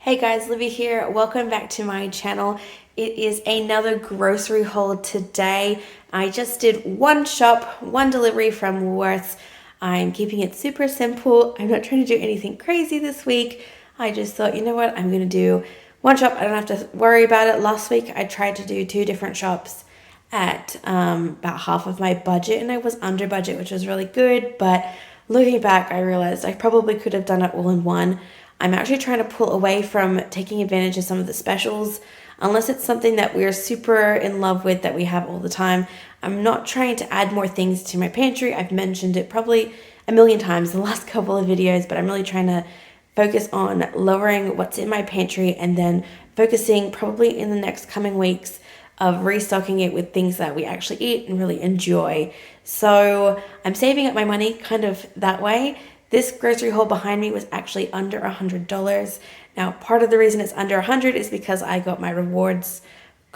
Hey guys, Livvy here. Welcome back to my channel. It is another grocery haul today. I just did one shop, one delivery from Woolworths. I'm keeping it super simple. I'm not trying to do anything crazy this week. I just thought, you know what, I'm going to do one shop. I don't have to worry about it. Last week I tried to do two different shops at about half of my budget, and I was under budget, which was really good. But looking back, I realized I probably could have done it all in one. I'm actually trying to pull away from taking advantage of some of the specials unless it's something that we're super in love with that we have all the time. I'm not trying to add more things to my pantry. I've mentioned it probably a million times in the last couple of videos, but I'm really trying to focus on lowering what's in my pantry and then focusing probably in the next coming weeks of restocking it with things that we actually eat and really enjoy. So I'm saving up my money kind of that way. This grocery haul behind me was actually under $100. Now, part of the reason it's under $100 is because I got my rewards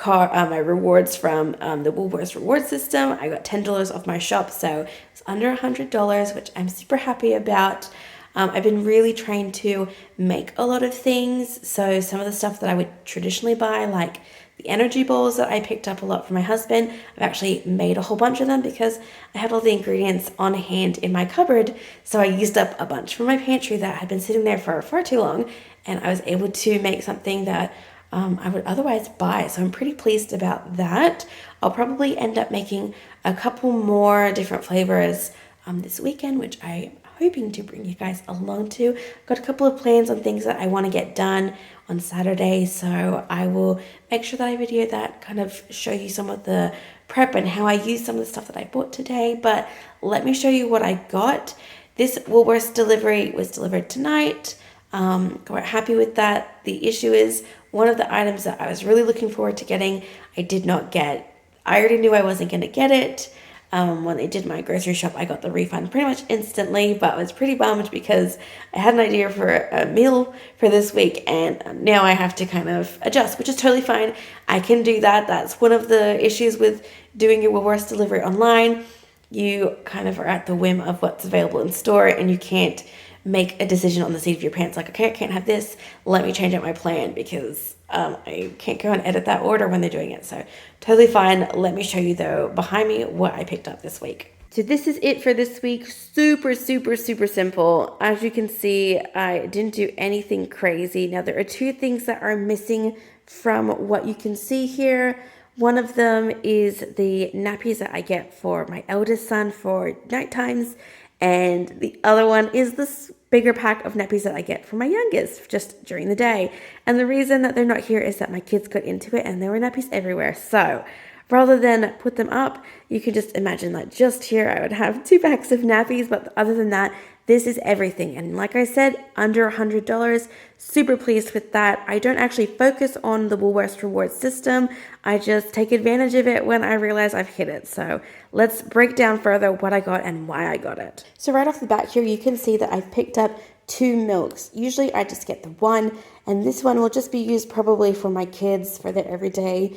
my rewards from the Woolworths Rewards system. I got $10 off my shop, so it's under $100, which I'm super happy about. I've been really trying to make a lot of things. So some of the stuff that I would traditionally buy, like the energy balls that I picked up a lot from my husband, I've actually made a whole bunch of them because I had all the ingredients on hand in my cupboard. So I used up a bunch from my pantry that had been sitting there for far too long, and I was able to make something that I would otherwise buy. So I'm pretty pleased about that. I'll probably end up making a couple more different flavors this weekend, which I'm hoping to bring you guys along to. I've got a couple of plans on things that I want to get done on Saturday, so I will make sure that I video that, kind of show you some of the prep and how I use some of the stuff that I bought today. But let me show you what I got. This Woolworths delivery was delivered tonight. Quite happy with that. The issue is one of the items that I was really looking forward to getting, I did not get. I already knew I wasn't going to get it. When they did my grocery shop, I got the refund pretty much instantly, but I was pretty bummed because I had an idea for a meal for this week, and now I have to kind of adjust, which is totally fine. I can do that. That's one of the issues with doing your Woolworths delivery online. You kind of are at the whim of what's available in store, and you can't make a decision on the seat of your pants like, okay, I can't have this, let me change out my plan, because I can't go and edit that order when they're doing it. So totally fine. Let me show you though behind me what I picked up this week. So this is it for this week. Super simple. As you can see, I didn't do anything crazy. Now there are two things that are missing from what you can see here. One of them is the nappies that I get for my eldest son for night times. And the other one is this bigger pack of nappies that I get for my youngest just during the day. And the reason that they're not here is that my kids got into it and there were nappies everywhere. So rather than put them up, you can just imagine that just here I would have two packs of nappies. But other than that, this is everything. And like I said, under $100, super pleased with that. I don't actually focus on the Woolworths Rewards system. I just take advantage of it when I realize I've hit it. So let's break down further what I got and why I got it. So right off the bat here, you can see that I've picked up two milks. Usually I just get the one, and this one will just be used probably for my kids for their everyday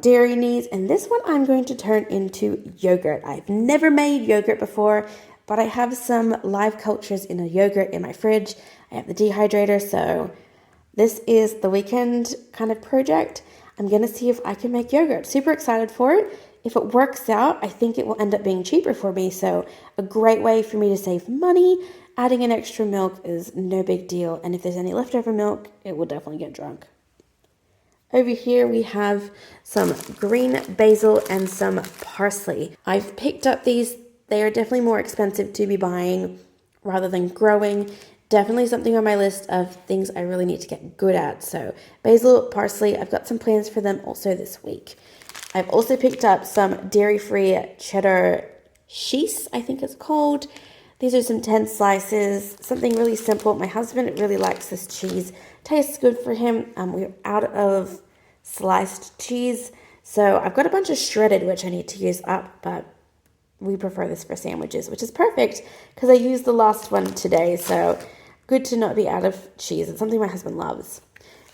dairy needs. And this one I'm going to turn into yogurt. I've never made yogurt before, but I have some live cultures in a yogurt in my fridge. I have the dehydrator, so this is the weekend kind of project. I'm going to see if I can make yogurt. Super excited for it. If it works out, I think it will end up being cheaper for me, so a great way for me to save money. Adding an extra milk is no big deal, and if there's any leftover milk, it will definitely get drunk. Over here we have some green basil and some parsley. I've picked up these. They are definitely more expensive to be buying rather than growing. Definitely something on my list of things I really need to get good at. So basil, parsley, I've got some plans for them also this week. I've also picked up some dairy-free cheddar cheese, I think it's called. These are some 10 slices, something really simple. My husband really likes this cheese. Tastes good for him. We're out of sliced cheese. So I've got a bunch of shredded, which I need to use up, but we prefer this for sandwiches, which is perfect because I used the last one today. So good to not be out of cheese. It's something my husband loves.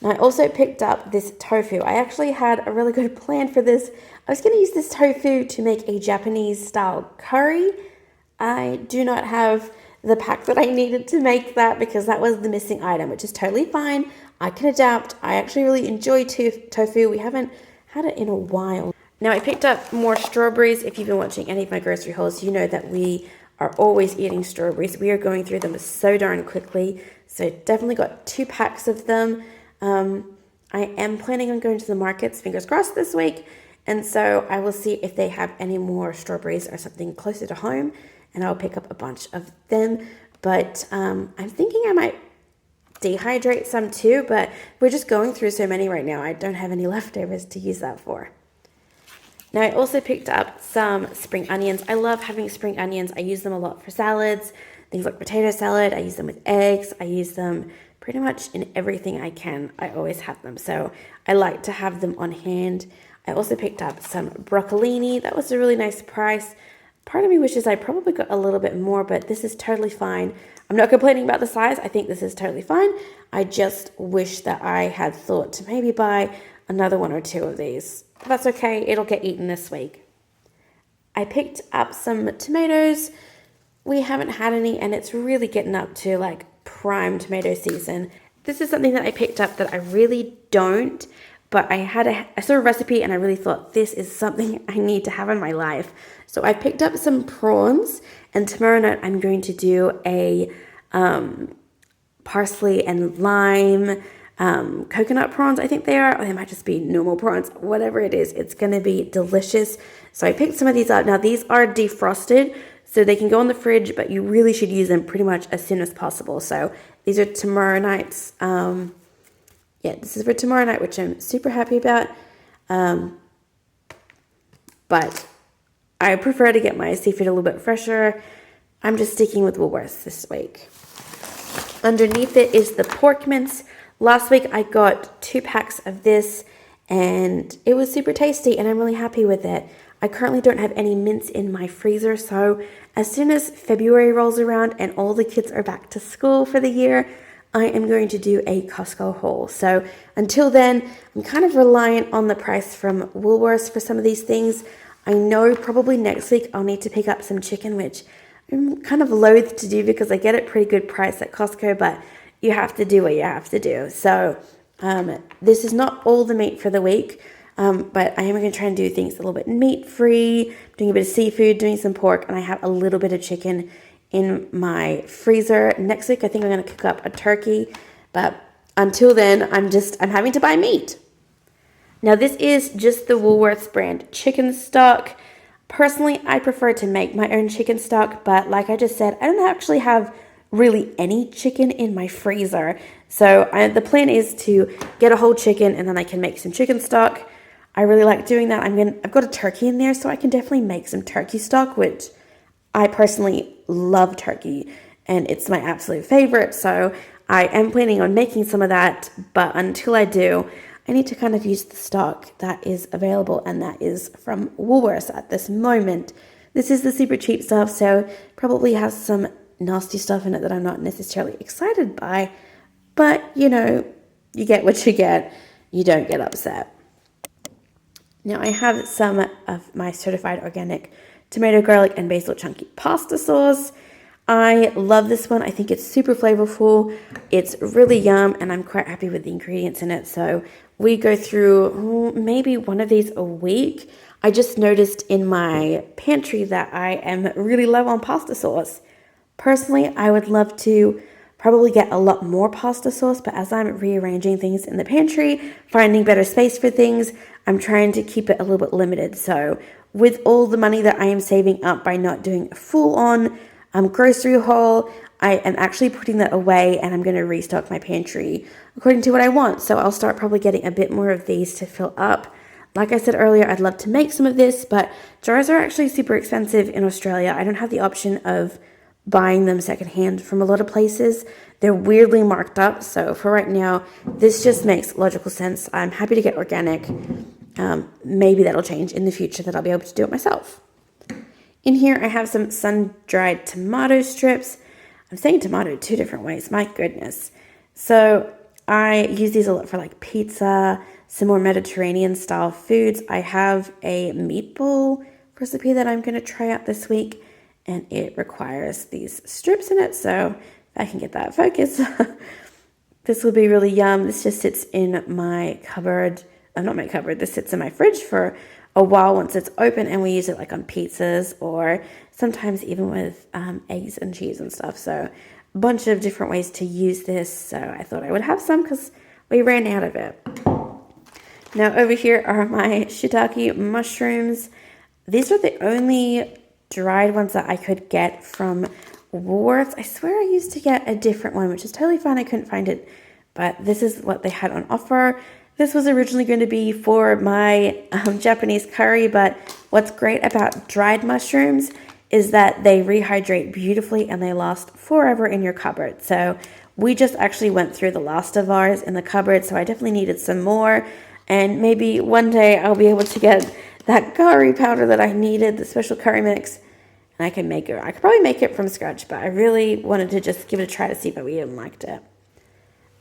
Now I also picked up this tofu. I actually had a really good plan for this. I was going to use this tofu to make a Japanese style curry. I do not have the pack that I needed to make that because that was the missing item, which is totally fine. I can adapt. I actually really enjoy tofu. We haven't had it in a while. Now I picked up more strawberries. If you've been watching any of my grocery hauls, you know that we are always eating strawberries. We are going through them so darn quickly. So definitely got 2 packs of them. I am planning on going to the markets, fingers crossed, this week. And so I will see if they have any more strawberries or something closer to home. And I'll pick up a bunch of them. But I'm thinking I might dehydrate some too. But we're just going through so many right now. I don't have any leftovers to use that for. Now I also picked up some spring onions. I love having spring onions. I use them a lot for salads, things like potato salad. I use them with eggs. I use them pretty much in everything I can. I always have them. So I like to have them on hand. I also picked up some broccolini. That was a really nice price. Part of me wishes I probably got a little bit more, but this is totally fine. I'm not complaining about the size. I think this is totally fine. I just wish that I had thought to maybe buy another 1 or 2 of these. But that's okay. It'll get eaten this week. I picked up some tomatoes. We haven't had any, and it's really getting up to like prime tomato season. This is something that I picked up that I really don't, but I saw a recipe and I really thought this is something I need to have in my life. So I picked up some prawns, and tomorrow night I'm going to do a parsley and lime coconut prawns, I think they are, or they might just be normal prawns, whatever it is, it's going to be delicious. So I picked some of these up. Now these are defrosted, so they can go in the fridge, but you really should use them pretty much as soon as possible. So these are tomorrow night's, this is for tomorrow night, which I'm super happy about. But I prefer to get my seafood a little bit fresher. I'm just sticking with Woolworths this week. Underneath it is the pork mince. Last week I got 2 packs of this and it was super tasty and I'm really happy with it. I currently don't have any mince in my freezer, so as soon as February rolls around and all the kids are back to school for the year, I am going to do a Costco haul. So until then, I'm kind of reliant on the price from Woolworths for some of these things. I know probably next week I'll need to pick up some chicken, which I'm kind of loath to do because I get it pretty good price at Costco, but you have to do what you have to do. So this is not all the meat for the week, but I am going to try and do things a little bit meat-free, doing a bit of seafood, doing some pork, and I have a little bit of chicken in my freezer. Next week, I think I'm going to cook up a turkey, but until then, I'm having to buy meat. Now, this is just the Woolworths brand chicken stock. Personally, I prefer to make my own chicken stock, but like I just said, I don't actually have really any chicken in my freezer. So the plan is to get a whole chicken and then I can make some chicken stock. I really like doing that. I've got a turkey in there, so I can definitely make some turkey stock, which I personally love turkey and it's my absolute favorite. So I am planning on making some of that, but until I do, I need to kind of use the stock that is available, and that is from Woolworths at this moment. This is the super cheap stuff, so probably has some nasty stuff in it that I'm not necessarily excited by, but you know, you get what you get. You don't get upset. Now I have some of my certified organic tomato, garlic, and basil chunky pasta sauce. I love this one. I think it's super flavorful. It's really yum, and I'm quite happy with the ingredients in it. So we go through maybe one of these a week. I just noticed in my pantry that I am really low on pasta sauce. Personally, I would love to probably get a lot more pasta sauce, but as I'm rearranging things in the pantry, finding better space for things, I'm trying to keep it a little bit limited. So with all the money that I am saving up by not doing a full-on grocery haul, I am actually putting that away, and I'm going to restock my pantry according to what I want. So I'll start probably getting a bit more of these to fill up. Like I said earlier, I'd love to make some of this, but jars are actually super expensive in Australia. I don't have the option of buying them secondhand from a lot of places. They're weirdly marked up, so for right now, this just makes logical sense. I'm happy to get organic. Maybe that'll change in the future, that I'll be able to do it myself. In here, I have some sun-dried tomato strips. I'm saying tomato 2 different ways, my goodness. So I use these a lot for like pizza, some more Mediterranean style foods. I have a meatball recipe that I'm going to try out this week, and it requires these strips in it. So if I can get that focus, this will be really yum. This just sits in my cupboard, not my cupboard, this sits in my fridge for a while once it's open, and we use it like on pizzas or sometimes even with eggs and cheese and stuff. So a bunch of different ways to use this. So I thought I would have some because we ran out of it. Now over here are my shiitake mushrooms. These are the only dried ones that I could get from Woolworths. I swear I used to get a different one, which is totally fine. I couldn't find it, but this is what they had on offer. This was originally going to be for my Japanese curry, but what's great about dried mushrooms is that they rehydrate beautifully and they last forever in your cupboard. So we just actually went through the last of ours in the cupboard, so I definitely needed some more. And maybe one day I'll be able to get that curry powder that I needed, the special curry mix, and I can make it. I could probably make it from scratch, but I really wanted to just give it a try to see if I even liked it.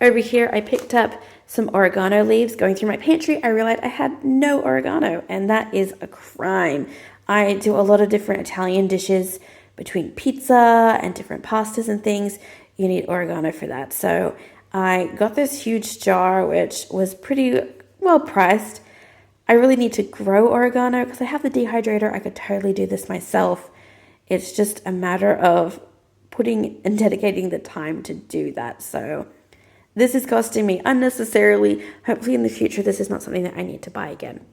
Over here, I picked up some oregano leaves. Going through my pantry, I realized I had no oregano, and that is a crime. I do a lot of different Italian dishes between pizza and different pastas and things. You need oregano for that. So I got this huge jar, which was pretty well priced. I really need to grow oregano because I have the dehydrator. I could totally do this myself. It's just a matter of putting and dedicating the time to do that. So this is costing me unnecessarily. Hopefully in the future, this is not something that I need to buy again.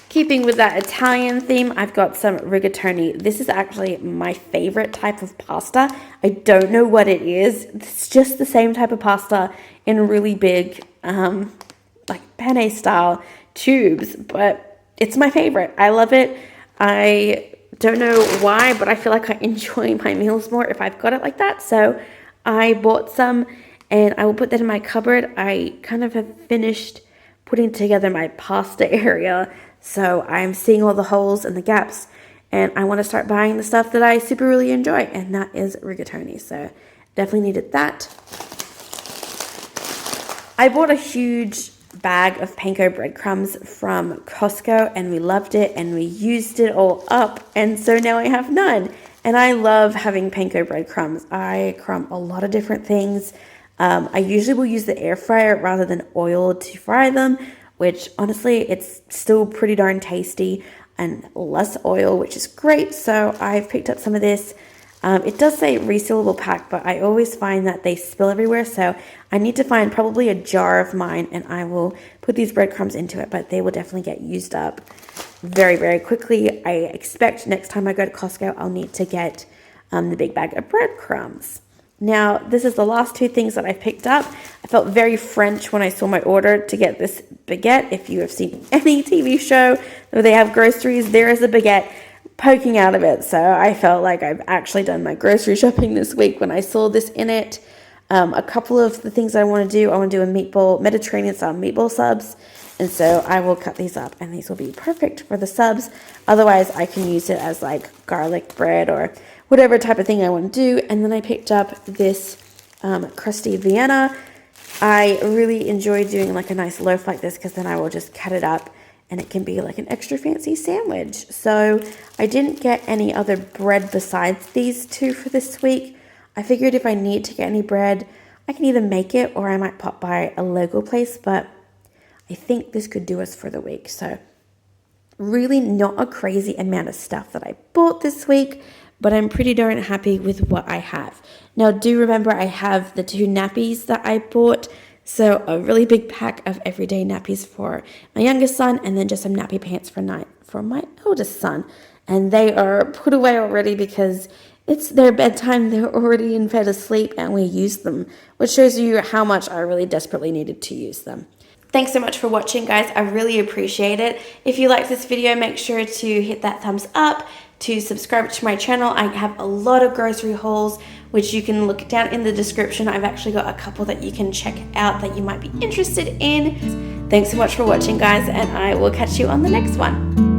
Keeping with that Italian theme, I've got some rigatoni. This is actually my favorite type of pasta. I don't know what it is. It's just the same type of pasta in really big, like penne style tubes, but it's my favorite. I love it. I don't know why, but I feel like I enjoy my meals more if I've got it like that. So I bought some and I will put that in my cupboard. I kind of have finished putting together my pasta area. So I'm seeing all the holes and the gaps, and I want to start buying the stuff that I super really enjoy, and that is rigatoni. So definitely needed that. I bought a huge bag of panko breadcrumbs from Costco, and we loved it, and we used it all up, and so now I have none. And I love having panko breadcrumbs. I crumb a lot of different things. I usually will use the air fryer rather than oil to fry them, which honestly, it's still pretty darn tasty and less oil, which is great. So I've picked up some of this. It does say resealable pack, but I always find that they spill everywhere. So I need to find probably a jar of mine, and I will put these breadcrumbs into it, but they will definitely get used up very, very quickly. I expect next time I go to Costco, I'll need to get the big bag of breadcrumbs. Now, this is the last two things that I picked up. I felt very French when I saw my order to get this baguette. If you have seen any TV show where they have groceries, there is a baguette poking out of it. So I felt like I've actually done my grocery shopping this week when I saw this in it. A couple of the things I want to do a Mediterranean style meatball subs. And so I will cut these up, and these will be perfect for the subs. Otherwise, I can use it as like garlic bread or whatever type of thing I want to do. And then I picked up this crusty Vienna. I really enjoy doing like a nice loaf like this because then I will just cut it up and it can be like an extra fancy sandwich. So I didn't get any other bread besides these two for this week. I figured if I need to get any bread, I can either make it or I might pop by a local place, but I think this could do us for the week. So really not a crazy amount of stuff that I bought this week, but I'm pretty darn happy with what I have. Now, do remember I have the 2 nappies that I bought. So a really big pack of everyday nappies for my youngest son, and then just some nappy pants for my oldest son. And they are put away already because it's their bedtime. They're already in bed asleep, and we use them, which shows you how much I really desperately needed to use them. Thanks so much for watching, guys. I really appreciate it. If you liked this video, make sure to hit that thumbs up, to subscribe to my channel. I have a lot of grocery hauls, which you can look down in the description. I've actually got a couple that you can check out that you might be interested in. Thanks so much for watching, guys, and I will catch you on the next one.